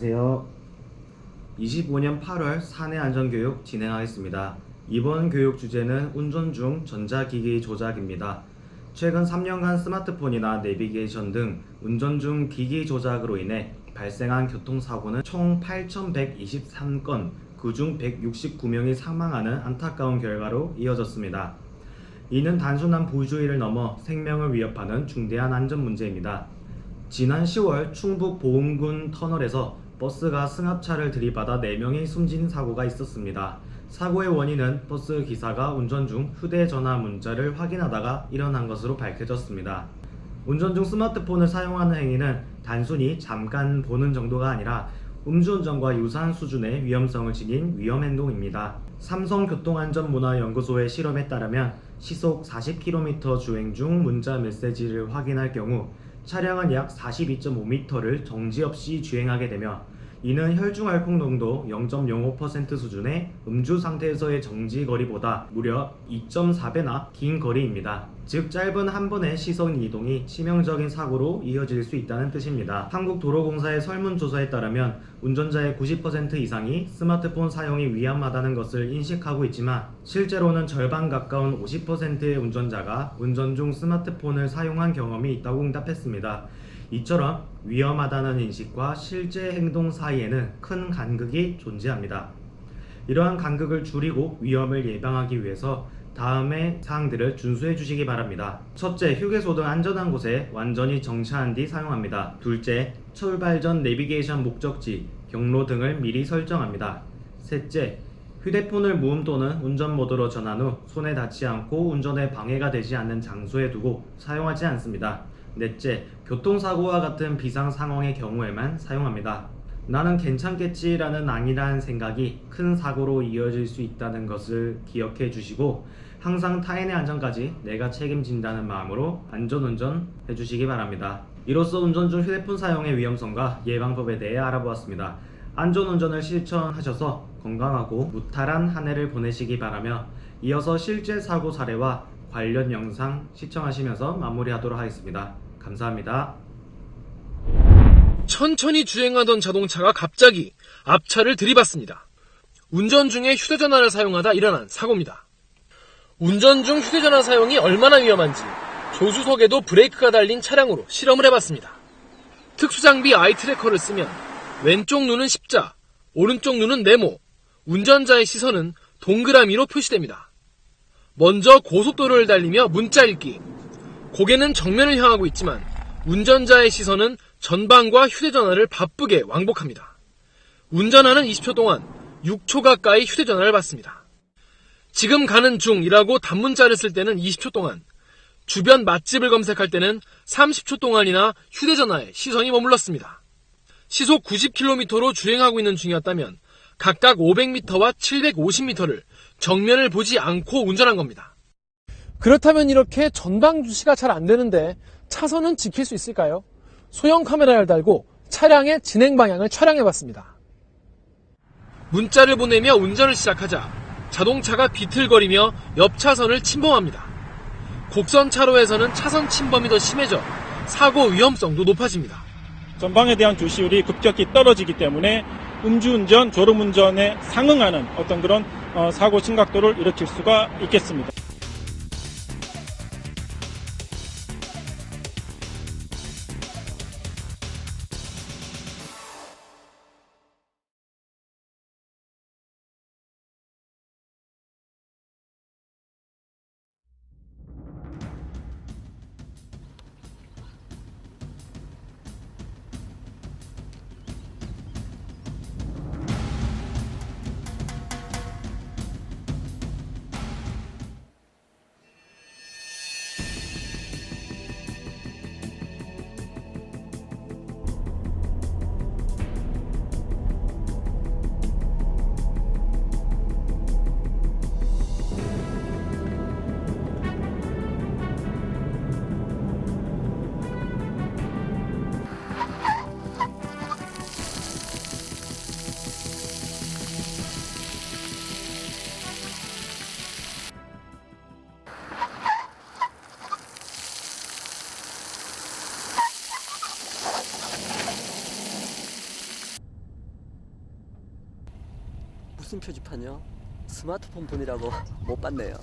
안녕하세요. 25년 8월 사내 안전교육 진행하겠습니다. 이번 교육 주제는 운전 중 전자기기 조작입니다. 최근 3년간 스마트폰이나 내비게이션 등 운전 중 기기 조작으로 인해 발생한 교통사고는 총 8,123건, 그중 169명이 사망하는 안타까운 결과로 이어졌습니다. 이는 단순한 부주의를 넘어 생명을 위협하는 중대한 안전 문제입니다. 지난 10월 충북 보은군 터널에서 버스가 승합차를 들이받아 4명이 숨진 사고가 있었습니다. 사고의 원인은 버스 기사가 운전 중 휴대전화 문자를 확인하다가 일어난 것으로 밝혀졌습니다. 운전 중 스마트폰을 사용하는 행위는 단순히 잠깐 보는 정도가 아니라 음주운전과 유사한 수준의 위험성을 지닌 위험행동입니다. 삼성교통안전문화연구소의 실험에 따르면 시속 40km 주행 중 문자 메시지를 확인할 경우 차량은 약 42.5m를 정지 없이 주행하게 되며, 이는 혈중 알코올 농도 0.05% 수준의 음주 상태에서의 정지 거리보다 무려 2.4배나 긴 거리입니다. 즉 짧은 한 번의 시선 이동이 치명적인 사고로 이어질 수 있다는 뜻입니다. 한국도로공사의 설문조사에 따르면 운전자의 90% 이상이 스마트폰 사용이 위험하다는 것을 인식하고 있지만, 실제로는 절반 가까운 50%의 운전자가 운전 중 스마트폰을 사용한 경험이 있다고 응답했습니다. 이처럼 위험하다는 인식과 실제 행동 사이에는 큰 간극이 존재합니다. 이러한 간극을 줄이고 위험을 예방하기 위해서 다음의 사항들을 준수해 주시기 바랍니다. 첫째, 휴게소 등 안전한 곳에 완전히 정차한 뒤 사용합니다. 둘째, 출발 전 내비게이션 목적지, 경로 등을 미리 설정합니다. 셋째, 휴대폰을 무음 또는 운전 모드로 전환 후 손에 닿지 않고 운전에 방해가 되지 않는 장소에 두고 사용하지 않습니다. 넷째, 교통사고와 같은 비상 상황의 경우에만 사용합니다. 나는 괜찮겠지라는 안일한 생각이 큰 사고로 이어질 수 있다는 것을 기억해 주시고, 항상 타인의 안전까지 내가 책임진다는 마음으로 안전운전 해주시기 바랍니다. 이로써 운전 중 휴대폰 사용의 위험성과 예방법에 대해 알아보았습니다. 안전운전을 실천하셔서 건강하고 무탈한 한 해를 보내시기 바라며, 이어서 실제 사고 사례와 관련 영상 시청하시면서 마무리하도록 하겠습니다. 감사합니다. 천천히 주행하던 자동차가 갑자기 앞차를 들이받습니다. 운전 중에 휴대전화를 사용하다 일어난 사고입니다. 운전 중 휴대전화 사용이 얼마나 위험한지 조수석에도 브레이크가 달린 차량으로 실험을 해봤습니다. 특수장비 아이트래커를 쓰면 왼쪽 눈은 십자, 오른쪽 눈은 네모, 운전자의 시선은 동그라미로 표시됩니다. 먼저 고속도로를 달리며 문자 읽기. 고개는 정면을 향하고 있지만 운전자의 시선은 전방과 휴대전화를 바쁘게 왕복합니다. 운전하는 20초 동안 6초 가까이 휴대전화를 받습니다. 지금 가는 중이라고 단문자를 쓸 때는 20초 동안, 주변 맛집을 검색할 때는 30초 동안이나 휴대전화에 시선이 머물렀습니다. 시속 90km로 주행하고 있는 중이었다면 각각 500m와 750m를 정면을 보지 않고 운전한 겁니다. 그렇다면 이렇게 전방 주시가 잘 안되는데 차선은 지킬 수 있을까요? 소형 카메라를 달고 차량의 진행 방향을 촬영해봤습니다. 문자를 보내며 운전을 시작하자 자동차가 비틀거리며 옆 차선을 침범합니다. 곡선 차로에서는 차선 침범이 더 심해져 사고 위험성도 높아집니다. 전방에 대한 주시율이 급격히 떨어지기 때문에 음주운전, 졸음운전에 상응하는 어떤 그런 사고 심각도를 일으킬 수가 있겠습니다. 무슨 표지판이요? 스마트폰 본이라고 못 봤네요.